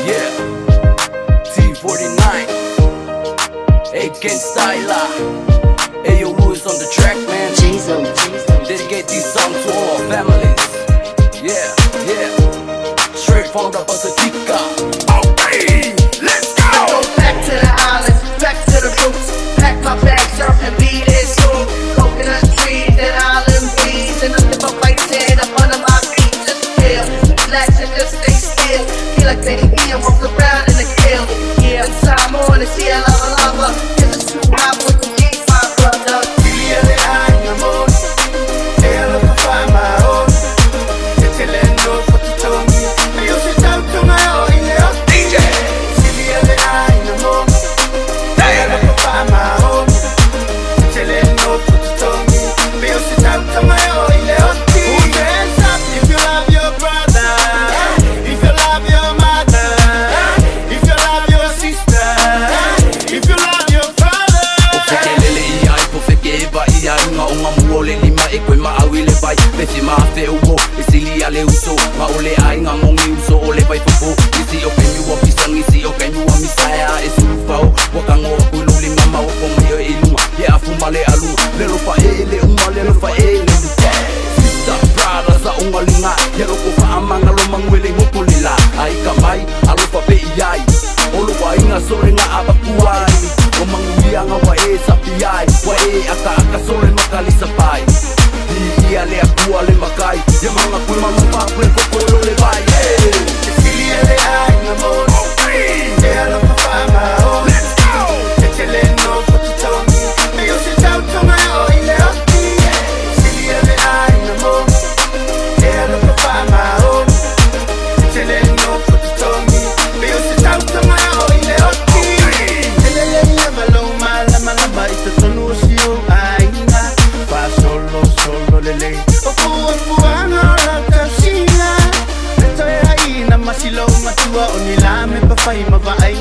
Yeah, TEE49, EKEN STYLA. Ayo, who is on the track, man? Dedicate these songs to all our families. Yeah, yeah. Straight from the Pacifica. Okay, let's go. Back to the islands, back to the roots. Pack my bags up and beat it soon. Coconut trees and island breeze, and nothing but white sand up under my feet. Just feel, relax and just stay still. Feel like they here, walk around in the hill. Yeah, it's time on and see a lava. Cause it's too hot with the heat, my brother. Pesi mafe ubo, isili ale uso Maole ainga mongi uso, ole pai fufu Isi o kenyu wa pisang, isi o kenyu wa misaya Esu ufao, wakango wa kululi mama Wako mayo iluma, ye afumale aluma Lelo fa ele, lelo fa ele Sister, brother sa ungalinga Yelo ko fa amanga lo mangwele ngukulila Aika mai, alo fa pe iyai Olo wa inga sore nga abakuai O manguia nga wa e sapiai Wa e aka sore makali sapai Ale aku ale makai ya mga kuy mamapakwe kokolo le bay Sili ale ay namon okay alo pa fama let's go Cheleno fotutongi Mayo si tau tonga o ile oti Sili ale ay namon alo pa fama Cheleno fotutongi Mayo si tau tonga o ile oti Elele ya maloma la malaba ito tonu siyo AIGA pa solo lele Opuana rakasina Ito ya ina masilo matua onilame pa fahima ba ay